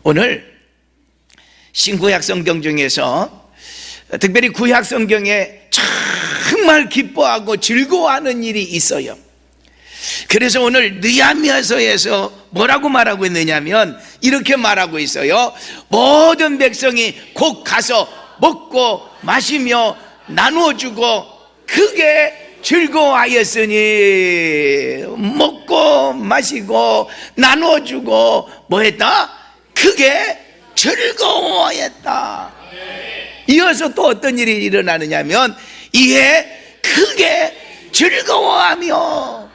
오늘 신구약 성경 중에서 특별히 구약 성경에 정말 기뻐하고 즐거워하는 일이 있어요. 그래서 오늘 느헤미야서에서 뭐라고 말하고 있느냐면 이렇게 말하고 있어요. 모든 백성이 곧 가서 먹고 마시며 나누어주고 크게 즐거워하였으니, 먹고 마시고 나누어주고 뭐 했다? 크게 즐거워했다. 이어서 또 어떤 일이 일어나느냐면 이에 크게 즐거워하며,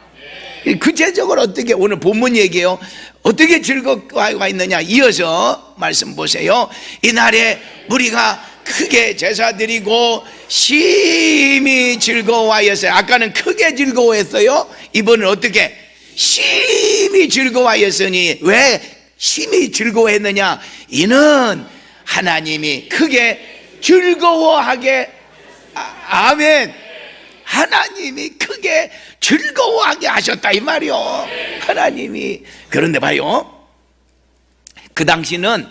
구체적으로 어떻게, 오늘 본문 얘기예요. 어떻게 즐거워하고 있느냐. 이어서 말씀 보세요. 이날에 우리가 크게 제사 드리고 심히 즐거워하였어요. 아까는 크게 즐거워했어요. 이번은 어떻게? 심히 즐거워하였으니. 왜 심히 즐거워했느냐? 이는 하나님이 크게 즐거워하게, 아멘, 하나님이 크게 즐거워하게 하셨다 이 말이요. 하나님이. 그런데 봐요, 그 당시는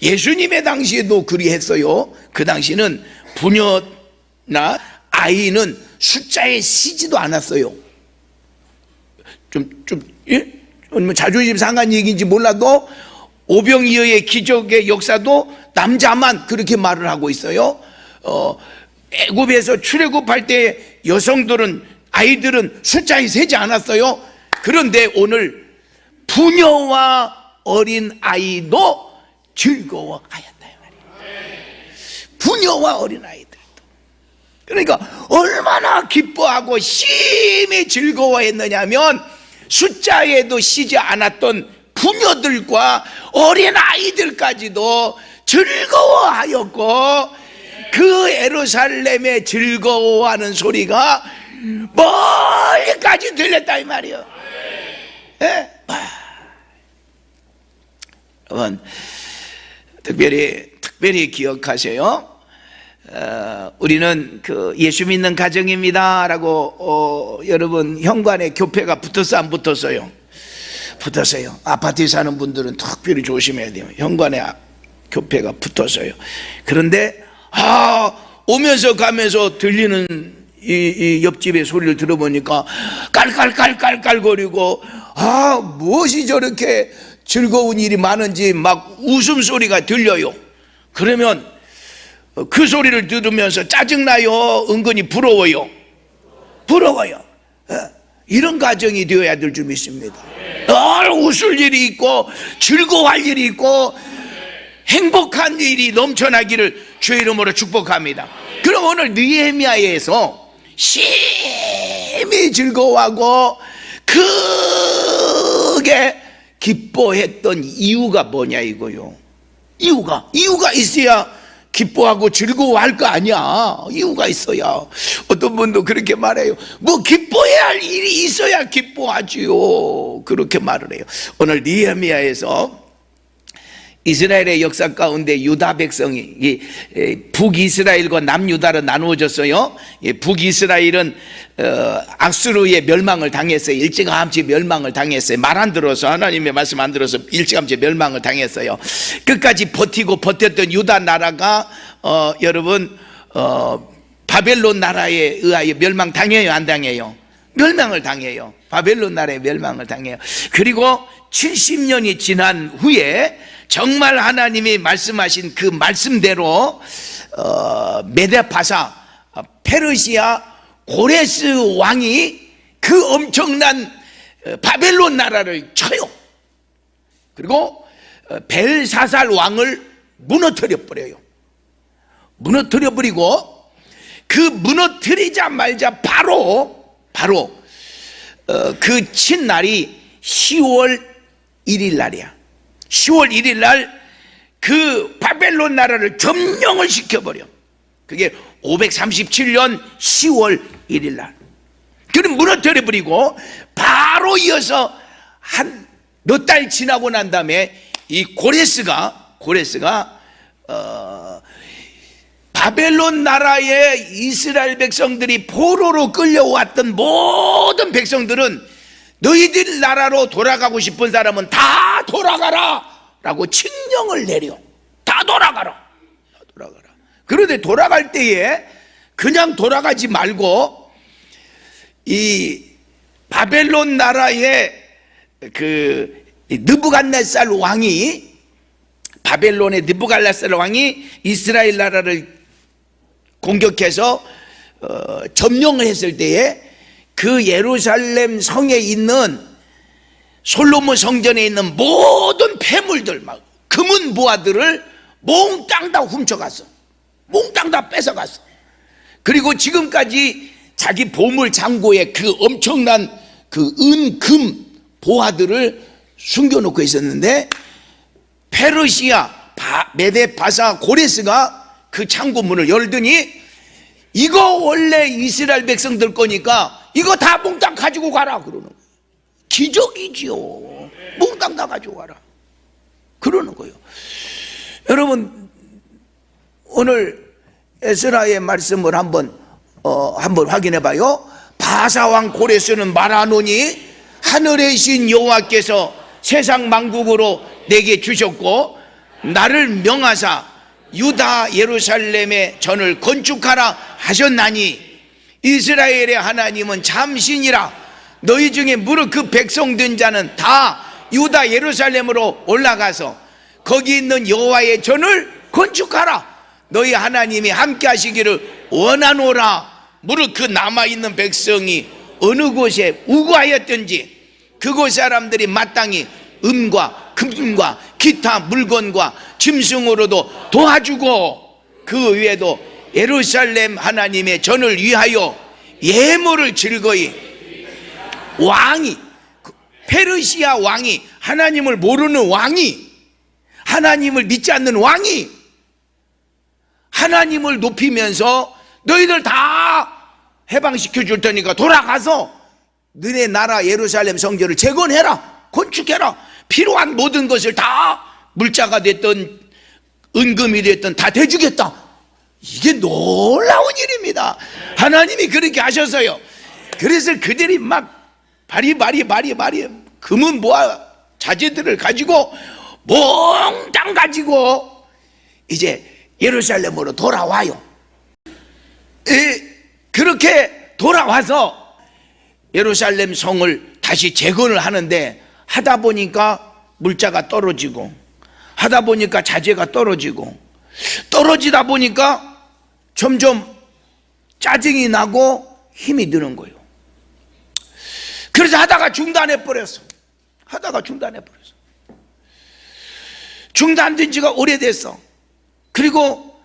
예수님의 당시에도 그리했어요. 그 당시는 부녀나 아이는 숫자에 쓰지도 않았어요. 뭐 자존심 상한 얘기인지 몰라도 오병이어의 기적의 역사도 남자만 그렇게 말을 하고 있어요. 애굽에서 출애굽할 때 여성들은, 아이들은 숫자에 세지 않았어요. 그런데 오늘 부녀와 어린 아이도 즐거워하였다 이 말이에요. 부녀와 어린 아이들도. 그러니까 얼마나 기뻐하고 심히 즐거워했느냐면 숫자에도 쓰지 않았던 부녀들과 어린 아이들까지도 즐거워하였고, 그 예루살렘의 즐거워하는 소리가 멀리까지 들렸다 이 말이에요. 예? 여러분, 특별히 기억하세요. 우리는 그 예수 믿는 가정입니다 라고 여러분 현관에 교패가 붙었어 안 붙었어요? 붙었어요. 아파트에 사는 분들은 특별히 조심해야 돼요. 현관에 교패가 붙었어요. 그런데 오면서 가면서 들리는 이 옆집의 소리를 들어보니까 깔깔깔깔깔거리고, 무엇이 저렇게 즐거운 일이 많은지 막 웃음소리가 들려요. 그러면 그 소리를 들으면서 짜증나요? 은근히 부러워요? 이런 가정이 되어야 될 줄 믿습니다. 늘 웃을 일이 있고 즐거워할 일이 있고 행복한 일이 넘쳐나기를 주의 이름으로 축복합니다. 그럼 오늘 느헤미야에서 심히 즐거워하고 크게 기뻐했던 이유가 뭐냐 이거요. 이유가 있어야 기뻐하고 즐거워할 거 아니야. 이유가 있어야. 어떤 분도 그렇게 말해요. 뭐 기뻐해야 할 일이 있어야 기뻐하지요. 그렇게 말을 해요. 오늘 느헤미야에서 이스라엘의 역사 가운데 유다 백성이 북이스라엘과 남유다로 나누어졌어요. 북이스라엘은 아수르의 멸망을 당했어요. 일찌감치 멸망을 당했어요. 말 안 들어서, 하나님의 말씀 안 들어서 일찌감치 멸망을 당했어요. 끝까지 버텼던 유다 나라가 여러분 바벨론 나라에 의하여 멸망 당해요 안 당해요? 멸망을 당해요. 바벨론 나라에 멸망을 당해요. 그리고 70년이 지난 후에 정말 하나님이 말씀하신 그 말씀대로 메데파사 페르시아 고레스 왕이 그 엄청난 바벨론 나라를 쳐요. 그리고 벨사살 왕을 무너뜨려 버려요. 무너뜨려 버리고 그 무너뜨리자마자 바로 그 친 날이 10월 1일 날이야. 10월 1일 날 그 바벨론 나라를 점령을 시켜버려. 그게 537년 10월 1일 날. 그럼 무너뜨려버리고 바로 이어서 한 몇 달 지나고 난 다음에 이 고레스가 바벨론 나라의 이스라엘 백성들이 포로로 끌려왔던 모든 백성들은 너희들 나라로 돌아가고 싶은 사람은 다 돌아가라 라고 칙령을 내려. 다 돌아가라. 다 돌아가라. 그런데 돌아갈 때에 그냥 돌아가지 말고 이 바벨론 나라의 그 느부갓네살 왕이, 바벨론의 느부갓네살 왕이 이스라엘 나라를 공격해서 점령을 했을 때에 그 예루살렘 성에 있는, 솔로몬 성전에 있는 모든 폐물들, 막 금은 보화들을 몽땅 다 훔쳐갔어. 몽땅 다 뺏어갔어. 그리고 지금까지 자기 보물 창고에 그 엄청난 그 은, 금, 보화들을 숨겨놓고 있었는데, 페르시아, 메데, 바사, 고레스가 그 창고 문을 열더니 이거 원래 이스라엘 백성들 거니까 이거 다 몽땅 가지고 가라 그러는 거예요. 기적이지요. 몽땅 다 가지고 가라 그러는 거예요. 여러분, 오늘 에스라의 말씀을 한번 확인해 봐요. 바사왕 고레스는 말하노니 하늘의 신 여호와께서 세상 만국으로 내게 주셨고 나를 명하사 유다 예루살렘에 전을 건축하라 하셨나니 이스라엘의 하나님은 참신이라. 너희 중에 무릇 그 백성 된 자는 다 유다 예루살렘으로 올라가서 거기 있는 여호와의 전을 건축하라. 너희 하나님이 함께 하시기를 원하노라. 무릇 그 남아있는 백성이 어느 곳에 우거하였든지 그곳 사람들이 마땅히 은과 금과 기타 물건과 짐승으로도 도와주고 그 외에도 예루살렘 하나님의 전을 위하여 예물을 즐거이, 왕이, 페르시아 왕이, 하나님을 모르는 왕이, 하나님을 믿지 않는 왕이 하나님을 높이면서 너희들 다 해방시켜 줄 테니까 돌아가서 너네 나라 예루살렘 성전을 재건해라, 건축해라. 필요한 모든 것을 다, 물자가 됐든 은금이 됐든 다 대주겠다. 이게 놀라운 일입니다. 하나님이 그렇게 하셔서요. 그래서 그들이 막 바리 금은 보화 자재들을 가지고 몽땅 가지고 이제 예루살렘으로 돌아와요. 그렇게 돌아와서 예루살렘 성을 다시 재건을 하는데, 하다 보니까 물자가 떨어지고, 하다 보니까 자재가 떨어지고, 떨어지다 보니까 점점 짜증이 나고 힘이 드는 거예요. 그래서 하다가 중단해 버렸어. 중단된 지가 오래됐어. 그리고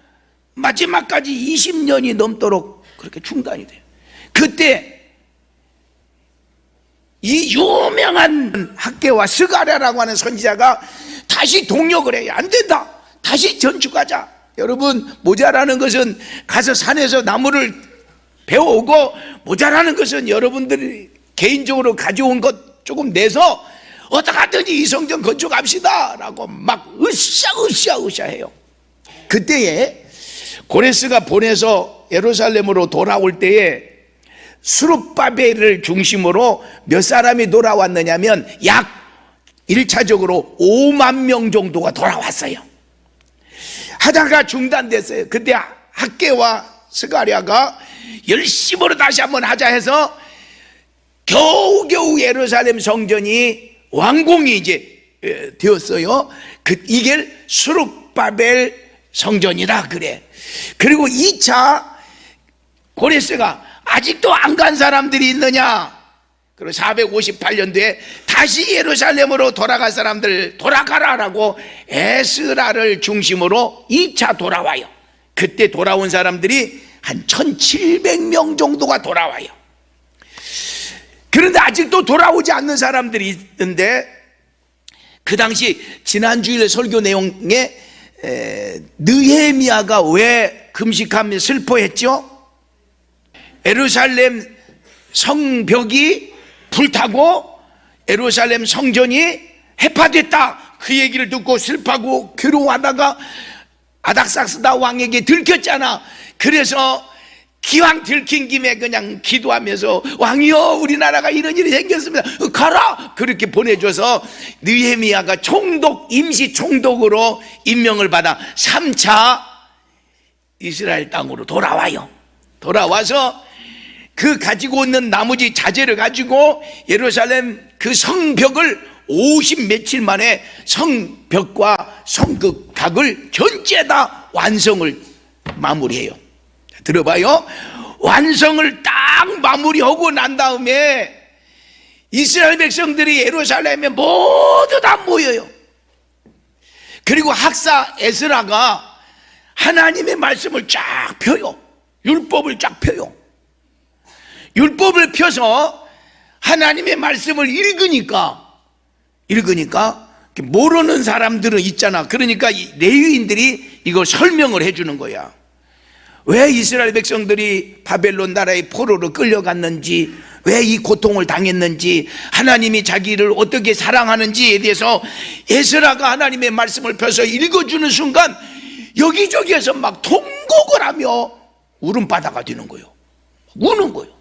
마지막까지 20년이 넘도록 그렇게 중단이 돼요. 그때 이 유명한 학개와 스가랴라고 하는 선지자가 다시 동력을 해요. 안 된다, 다시 건축하자. 여러분, 모자라는 것은 가서 산에서 나무를 베어오고, 모자라는 것은 여러분들이 개인적으로 가져온 것 조금 내서 어떻게 하든지 이 성전 건축합시다 라고 막 으쌰 해요. 그때에 고레스가 보내서 예루살렘으로 돌아올 때에 수룹바벨을 중심으로 몇 사람이 돌아왔느냐면 약 1차적으로 5만 명 정도가 돌아왔어요. 하다가 중단됐어요. 그때 학개와 스가랴가 열심으로 다시 한번 하자 해서 겨우겨우 예루살렘 성전이 완공이 이제 되었어요. 이게 수룹바벨 성전이다 그래. 그리고 2차 고레스가 아직도 안 간 사람들이 있느냐? 그리고 458년도에 다시 예루살렘으로 돌아갈 사람들 돌아가라라고 에스라를 중심으로 2차 돌아와요. 그때 돌아온 사람들이 한 1700명 정도가 돌아와요. 그런데 아직도 돌아오지 않는 사람들이 있는데, 그 당시 지난주일 설교 내용에 느헤미야가 왜 금식하며 슬퍼했죠? 예루살렘 성벽이 불타고 예루살렘 성전이 해파됐다, 그 얘기를 듣고 슬퍼하고 괴로워하다가 아닥사스다 왕에게 들켰잖아. 그래서 기왕 들킨 김에 그냥 기도하면서 왕이여 우리나라가 이런 일이 생겼습니다, 가라, 그렇게 보내줘서 느헤미야가 임시 총독으로 임명을 받아 3차 이스라엘 땅으로 돌아와요. 돌아와서 그 가지고 있는 나머지 자재를 가지고 예루살렘 그 성벽을 50 며칠 만에 성벽과 성극각을 전체 다 완성을 마무리해요. 들어봐요. 완성을 딱 마무리하고 난 다음에 이스라엘 백성들이 예루살렘에 모두 다 모여요. 그리고 학사 에스라가 하나님의 말씀을 쫙 펴요. 율법을 쫙 펴요. 율법을 펴서 하나님의 말씀을 읽으니까 모르는 사람들은 있잖아. 그러니까 레위인들이 이거 설명을 해주는 거야. 왜 이스라엘 백성들이 바벨론 나라의 포로로 끌려갔는지, 왜 이 고통을 당했는지, 하나님이 자기를 어떻게 사랑하는지에 대해서 에스라가 하나님의 말씀을 펴서 읽어주는 순간 여기저기에서 막 통곡을 하며 울음바다가 되는 거예요. 우는 거예요.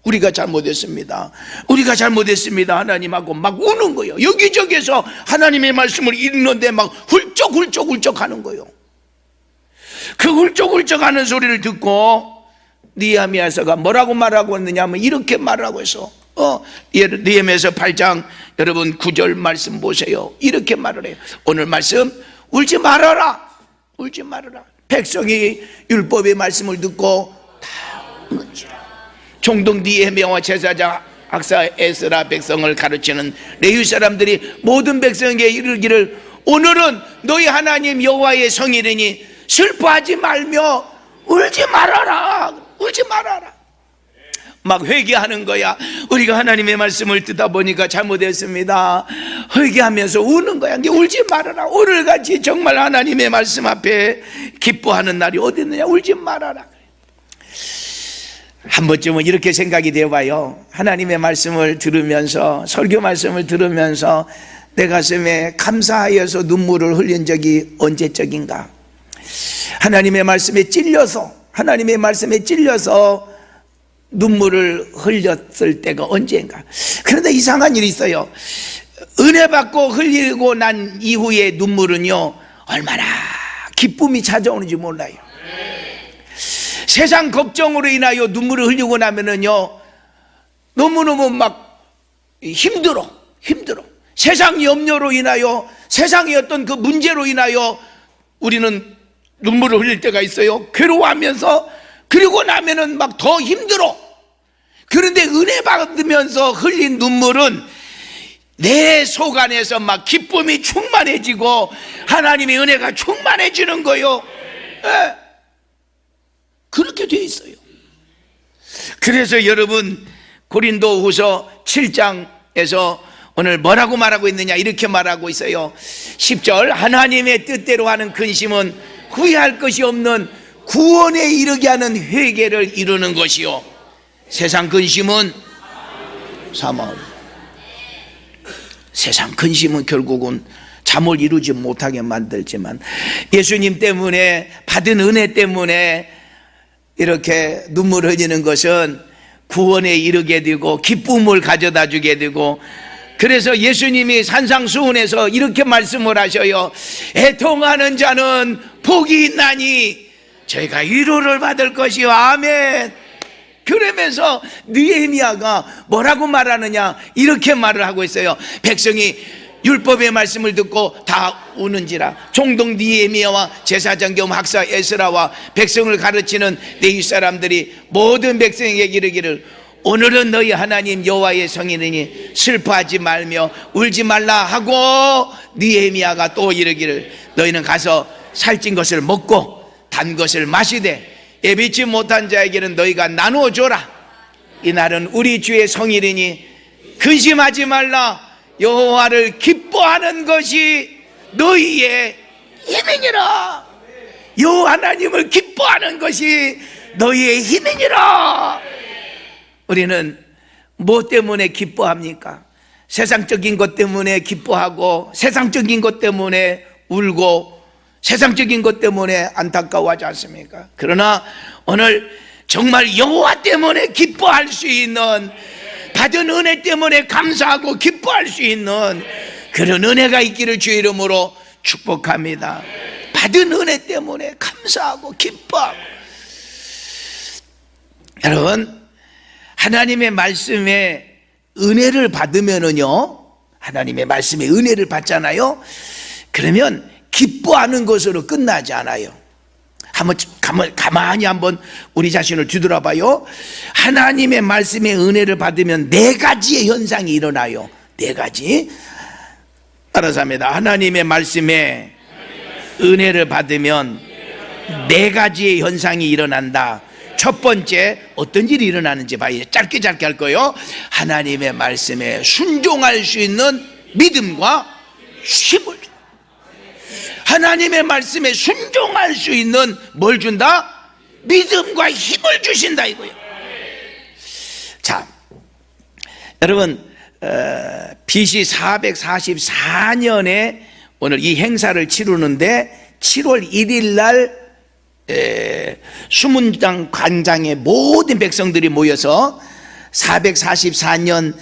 우리가 잘못했습니다, 우리가 잘못했습니다 하나님하고 막 우는 거예요. 여기저기에서 하나님의 말씀을 읽는데 막 훌쩍훌쩍 하는 거예요. 그 훌쩍훌쩍 하는 소리를 듣고 느헤미야서가 뭐라고 말하고 있느냐 하면 이렇게 말하고 있어. 느헤미야서 8장 여러분 9절 말씀 보세요. 이렇게 말을 해요. 오늘 말씀, 울지 말아라, 울지 말아라. 백성이 율법의 말씀을 듣고 다 울지라. 총독 느헤미야와 제사장 학사 에스라 백성을 가르치는 레위 사람들이 모든 백성에게 이르기를, 오늘은 너희 하나님 여호와의 성일이니 슬퍼하지 말며 울지 말아라, 울지 말아라. 막 회개하는 거야. 우리가 하나님의 말씀을 듣다 보니까 잘못했습니다, 회개하면서 우는 거야. 울지 말아라. 오늘같이 정말 하나님의 말씀 앞에 기뻐하는 날이 어디 있느냐. 울지 말아라. 한 번쯤은 이렇게 생각이 되어봐요. 하나님의 말씀을 들으면서, 설교 말씀을 들으면서 내 가슴에 감사하여서 눈물을 흘린 적이 언제적인가. 하나님의 말씀에 찔려서 눈물을 흘렸을 때가 언제인가. 그런데 이상한 일이 있어요. 은혜 받고 흘리고 난 이후의 눈물은요, 얼마나 기쁨이 찾아오는지 몰라요. 세상 걱정으로 인하여 눈물을 흘리고 나면은요, 너무너무 막 힘들어. 세상 염려로 인하여, 세상의 어떤 그 문제로 인하여 우리는 눈물을 흘릴 때가 있어요. 괴로워하면서. 그리고 나면은 막 더 힘들어. 그런데 은혜 받으면서 흘린 눈물은 내 속 안에서 막 기쁨이 충만해지고 하나님의 은혜가 충만해지는 거요. 네. 그렇게 돼 있어요. 그래서 여러분, 고린도후서 7장에서 오늘 뭐라고 말하고 있느냐, 이렇게 말하고 있어요. 10절, 하나님의 뜻대로 하는 근심은 후회할 것이 없는 구원에 이르게 하는 회개를 이루는 것이요, 세상 근심은 사망. 세상 근심은 결국은 잠을 이루지 못하게 만들지만 예수님 때문에, 받은 은혜 때문에 이렇게 눈물 흘리는 것은 구원에 이르게 되고 기쁨을 가져다 주게 되고, 그래서 예수님이 산상수훈에서 이렇게 말씀을 하셔요. 애통하는 자는 복이 있나니 저희가 위로를 받을 것이요. 아멘. 그러면서 느헤미야가 뭐라고 말하느냐, 이렇게 말을 하고 있어요. 백성이 율법의 말씀을 듣고 다 우는지라. 총독 느헤미야와 제사장 겸 학사 에스라와 백성을 가르치는 레위 사람들이 모든 백성에게 이르기를, 오늘은 너희 하나님 여호와의 성일이니 슬퍼하지 말며 울지 말라 하고, 느헤미야가 또 이르기를, 너희는 가서 살찐 것을 먹고 단 것을 마시되 예비치 못한 자에게는 너희가 나누어 줘라. 이날은 우리 주의 성일이니 근심하지 말라. 여호와를 기뻐하는 것이 너희의 힘이니라. 여호와 하나님을 기뻐하는 것이 너희의 힘이니라. 우리는 뭐 때문에 기뻐합니까? 세상적인 것 때문에 기뻐하고, 세상적인 것 때문에 울고, 세상적인 것 때문에 안타까워하지 않습니까? 그러나 오늘 정말 여호와 때문에 기뻐할 수 있는, 받은 은혜 때문에 감사하고 기뻐할 수 있는 그런 은혜가 있기를 주의 이름으로 축복합니다. 받은 은혜 때문에 감사하고 기뻐하고. 여러분, 하나님의 말씀에 은혜를 받으면은요, 하나님의 말씀에 은혜를 받잖아요. 그러면 기뻐하는 것으로 끝나지 않아요. 가만히 한번 우리 자신을 뒤돌아봐요. 하나님의 말씀에 은혜를 받으면 네 가지의 현상이 일어나요. 네 가지. 따라서 합니다. 하나님의 말씀에 은혜를 받으면 네 가지의 현상이 일어난다. 첫 번째, 어떤 일이 일어나는지 봐요. 짧게 할 거예요. 하나님의 말씀에 순종할 수 있는 믿음과 힘을 준다. 하나님의 말씀에 순종할 수 있는 뭘 준다? 믿음과 힘을 주신다 이거예요. 자, 여러분, BC 444년에 오늘 이 행사를 치르는데 7월 1일 날 수문장 관장의 모든 백성들이 모여서 444년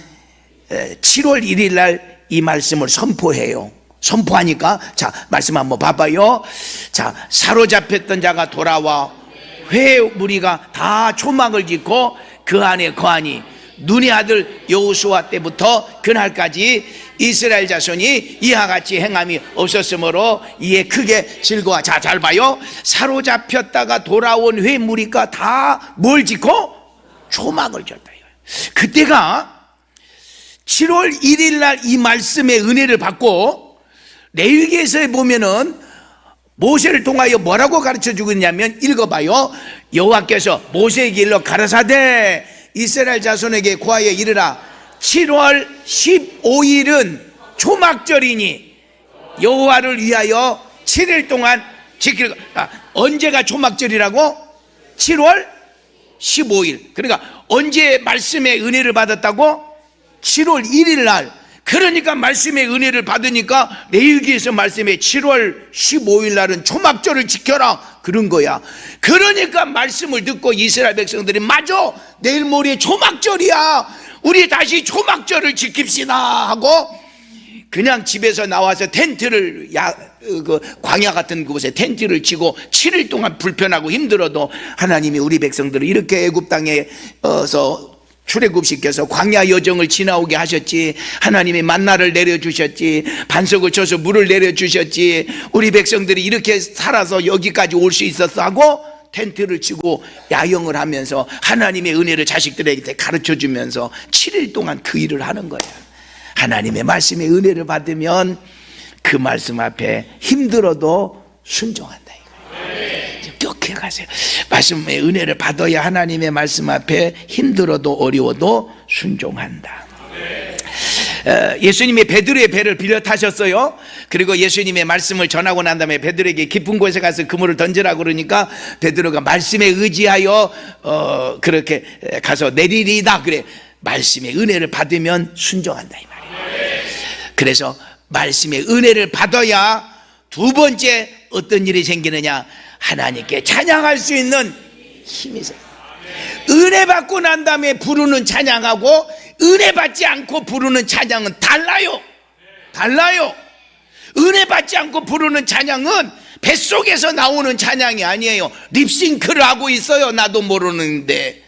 7월 1일 날 이 말씀을 선포해요. 선포하니까, 자, 말씀 한번 봐봐요. 자, 사로잡혔던 자가 돌아와 회 무리가 다 초막을 짓고 그 안에 거하니 눈의 아들 여호수아 때부터 그날까지 이스라엘 자손이 이와 같이 행함이 없었으므로 이에 크게 즐거워. 자, 잘 봐요. 사로잡혔다가 돌아온 회 무리가 다 뭘 짓고? 초막을 졌다. 그때가 7월 1일 날 이 말씀의 은혜를 받고, 레위기에서 보면은 모세를 통하여 뭐라고 가르쳐 주고 있냐면, 읽어봐요. 여호와께서 모세에게 일러 가라사대 이스라엘 자손에게 고하여 이르라. 7월 15일은 초막절이니 여호와를 위하여 7일 동안 지킬. 언제가 초막절이라고? 7월 15일. 그러니까 언제 말씀의 은혜를 받았다고? 7월 1일 날. 그러니까 말씀의 은혜를 받으니까 레위기에서 말씀에 7월 15일 날은 초막절을 지켜라 그런 거야. 그러니까 말씀을 듣고 이스라엘 백성들이 맞아, 내일 모레 초막절이야, 우리 다시 초막절을 지킵시다 하고 그냥 집에서 나와서 텐트를 광야 같은 곳에 텐트를 치고 7일 동안 불편하고 힘들어도 하나님이 우리 백성들을 이렇게 애굽 땅에서 출애굽시켜서 광야 여정을 지나오게 하셨지. 하나님이 만나를 내려주셨지. 반석을 쳐서 물을 내려주셨지. 우리 백성들이 이렇게 살아서 여기까지 올 수 있었어 하고 텐트를 치고 야영을 하면서 하나님의 은혜를 자식들에게 가르쳐주면서 7일 동안 그 일을 하는 거야. 하나님의 말씀에 은혜를 받으면 그 말씀 앞에 힘들어도 순종한다. 기억해 가세요. 말씀의 은혜를 받아야 하나님의 말씀 앞에 힘들어도 어려워도 순종한다. 예수님이 베드로의 배를 빌려 타셨어요. 그리고 예수님의 말씀을 전하고 난 다음에 베드로에게 깊은 곳에 가서 그물을 던지라고 그러니까 베드로가 말씀에 의지하여 그렇게 가서 내리리다 그래. 말씀의 은혜를 받으면 순종한다 이 말이에요. 그래서 말씀의 은혜를 받아야 두 번째 어떤 일이 생기느냐, 하나님께 찬양할 수 있는 힘이 생겨요. 은혜 받고 난 다음에 부르는 찬양하고 은혜 받지 않고 부르는 찬양은 달라요. 은혜 받지 않고 부르는 찬양은 뱃속에서 나오는 찬양이 아니에요. 립싱크를 하고 있어요. 나도 모르는데.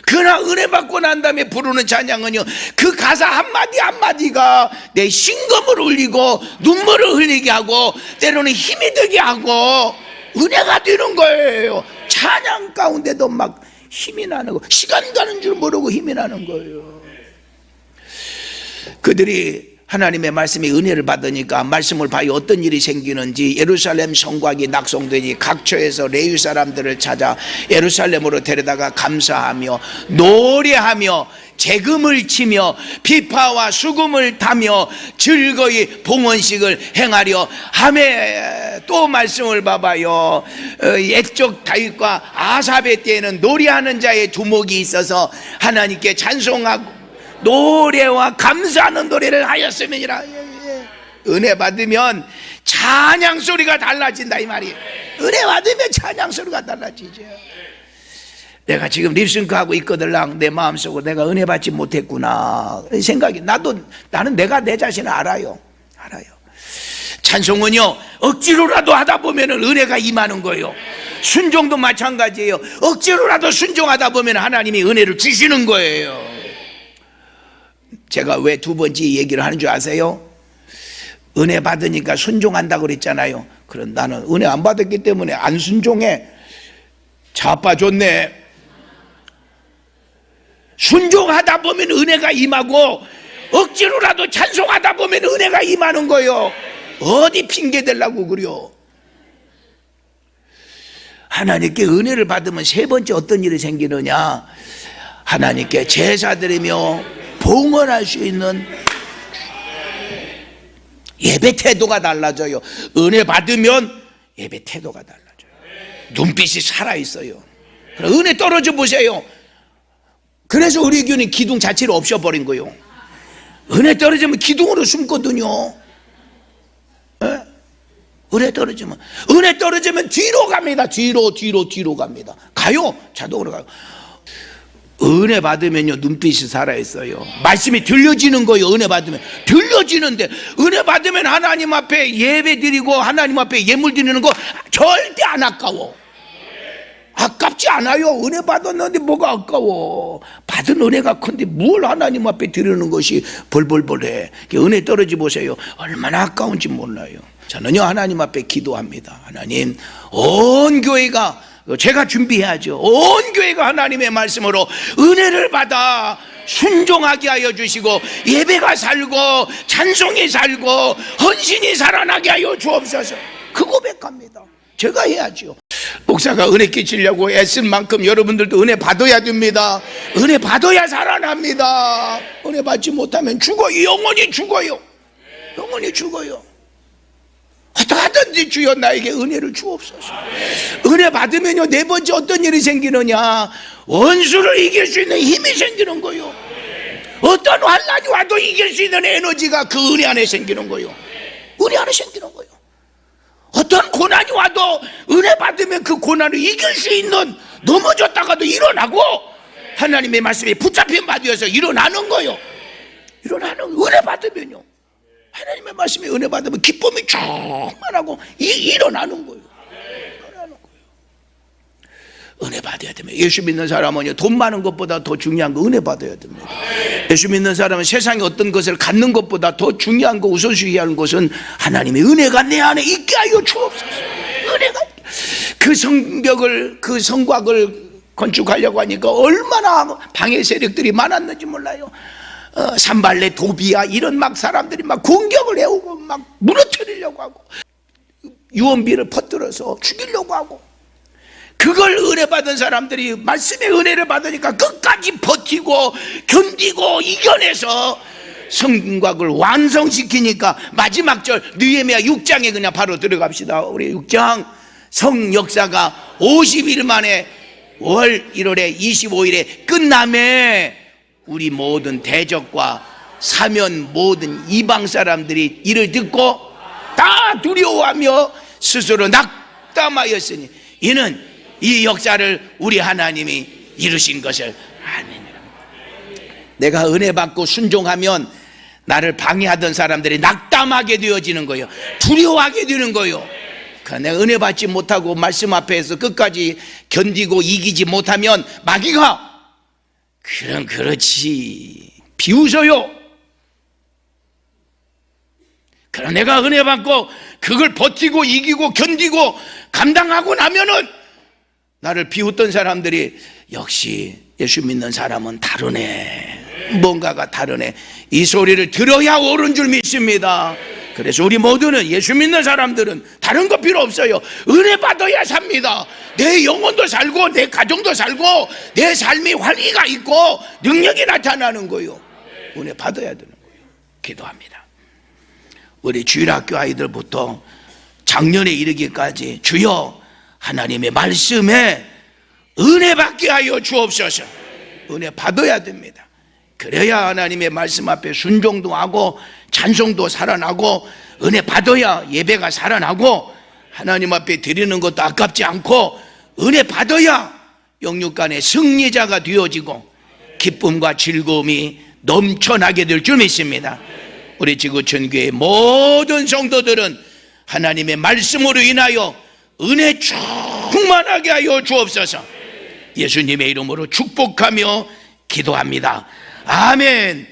그러나 은혜 받고 난 다음에 부르는 찬양은요, 그 가사 한마디 한마디가 내 심금을 울리고 눈물을 흘리게 하고 때로는 힘이 들게 하고 은혜가 되는 거예요. 찬양 가운데도 막 힘이 나는 거, 시간 가는 줄 모르고 힘이 나는 거예요. 그들이 하나님의 말씀에 은혜를 받으니까 말씀을 봐요. 어떤 일이 생기는지. 예루살렘 성곽이 낙성되니 각처에서 레위 사람들을 찾아 예루살렘으로 데려다가 감사하며 노래하며 재금을 치며 비파와 수금을 타며 즐거이 봉헌식을 행하려 하매. 또 말씀을 봐봐요. 옛적 다윗과 아삽의 때에는 노래하는 자의 두목이 있어서 하나님께 찬송하고 노래와 감사하는 노래를 하였음이니라. 은혜 받으면 찬양 소리가 달라진다 이 말이에요. 은혜 받으면 찬양 소리가 달라지죠. 내가 지금 립싱크하고 있거들랑 내 마음속으로 내가 은혜 받지 못했구나 생각이 나는 내가 내 자신을 알아요. 찬송은요 억지로라도 하다 보면 은혜가 임하는 거예요. 순종도 마찬가지예요. 억지로라도 순종하다 보면 하나님이 은혜를 주시는 거예요. 제가 왜 두 번째 얘기를 하는 줄 아세요? 은혜 받으니까 순종한다고 그랬잖아요. 그럼 나는 은혜 안 받았기 때문에 안 순종해. 자빠졌네. 순종하다 보면 은혜가 임하고 억지로라도 찬송하다 보면 은혜가 임하는 거예요. 어디 핑계 대려고 그래요? 하나님께 은혜를 받으면 세 번째 어떤 일이 생기느냐? 하나님께 제사 드리며 봉헌할 수 있는 예배 태도가 달라져요. 은혜 받으면 예배 태도가 달라져요. 눈빛이 살아있어요. 은혜 떨어져 보세요. 그래서 우리 교회는 기둥 자체를 없애버린 거예요. 은혜 떨어지면 기둥으로 숨거든요. 네? 은혜 떨어지면 뒤로 갑니다. 뒤로 갑니다. 가요. 자동으로 가요. 은혜 받으면요 눈빛이 살아있어요. 말씀이 들려지는 거예요. 은혜 받으면 들려지는데, 은혜 받으면 하나님 앞에 예배 드리고 하나님 앞에 예물 드리는 거 절대 안 아까워. 아깝지 않아요. 은혜 받았는데 뭐가 아까워. 받은 은혜가 큰데 뭘 하나님 앞에 드리는 것이 벌벌벌해. 은혜 떨어지 보세요. 얼마나 아까운지 몰라요. 저는요 하나님 앞에 기도합니다. 하나님, 온 교회가, 제가 준비해야죠. 온 교회가 하나님의 말씀으로 은혜를 받아 순종하게 하여 주시고 예배가 살고 찬송이 살고 헌신이 살아나게 하여 주옵소서. 그 고백합니다. 제가 해야죠. 목사가 은혜 끼치려고 애쓴 만큼 여러분들도 은혜 받아야 됩니다. 은혜 받아야 살아납니다. 은혜 받지 못하면 죽어요. 영원히 죽어요. 어떻게 하든지 주여 나에게 은혜를 주옵소서. 은혜 받으면요 네 번째 어떤 일이 생기느냐? 원수를 이길 수 있는 힘이 생기는 거예요. 어떤 환난이 와도 이길 수 있는 에너지가 그 은혜 안에 생기는 거예요. 어떤 고난이 와도 은혜 받으면 그 고난을 이길 수 있는, 넘어졌다가도 일어나고 하나님의 말씀에 붙잡힌 바 되어서 일어나는 거예요. 은혜 받으면요, 하나님의 말씀에 은혜 받으면 기쁨이 충만하고 일어나는 거예요. 은혜 받아야 됩니다. 예수 믿는 사람은요 돈 많은 것보다 더 중요한 거 은혜 받아야 됩니다. 예수 믿는 사람은 세상에 어떤 것을 갖는 것보다 더 중요한 거, 우선시하는 것은 하나님의 은혜가 내 안에 있게 하여 주옵소서. 은혜가, 그 성벽을, 그 성곽을 건축하려고 하니까 얼마나 방해 세력들이 많았는지 몰라요. 산발레, 도비야 이런 막 사람들이 막 공격을 해오고 막 무너뜨리려고 하고 유언비를 퍼뜨려서 죽이려고 하고, 그걸 은혜 받은 사람들이 말씀의 은혜를 받으니까 끝까지 버티고 견디고 이겨내서 성곽을 완성시키니까 마지막 절 느헤미야 6장에 그냥 바로 들어갑시다. 우리 6장 성 역사가 50일 만에 월 1월에 25일에 끝남에 우리 모든 대적과 사면 모든 이방 사람들이 이를 듣고 다 두려워하며 스스로 낙담하였으니 이는 이 역사를 우리 하나님이 이루신 것을 아니니라. 내가 은혜 받고 순종하면 나를 방해하던 사람들이 낙담하게 되어지는 거예요. 두려워하게 되는 거예요. 내가 은혜 받지 못하고 말씀 앞에서 끝까지 견디고 이기지 못하면 마귀가 그럼 그렇지 비웃어요. 그럼 내가 은혜 받고 그걸 버티고 이기고 견디고 감당하고 나면은 나를 비웃던 사람들이 역시 예수 믿는 사람은 다르네, 뭔가가 다르네, 이 소리를 들어야 옳은 줄 믿습니다. 그래서 우리 모두는, 예수 믿는 사람들은 다른 거 필요 없어요. 은혜 받아야 삽니다. 내 영혼도 살고 내 가정도 살고 내 삶이 활기가 있고 능력이 나타나는 거예요. 은혜 받아야 되는 거예요. 기도합니다. 우리 주일학교 아이들부터 작년에 이르기까지 주여 하나님의 말씀에 은혜 받게 하여 주옵소서. 은혜 받아야 됩니다. 그래야 하나님의 말씀 앞에 순종도 하고 찬송도 살아나고 은혜 받아야 예배가 살아나고 하나님 앞에 드리는 것도 아깝지 않고 은혜 받아야 영육간의 승리자가 되어지고 기쁨과 즐거움이 넘쳐나게 될 줄 믿습니다. 우리 지구촌교회 모든 성도들은 하나님의 말씀으로 인하여 은혜 충만하게 하여 주옵소서. 예수님의 이름으로 축복하며 기도합니다. 아멘.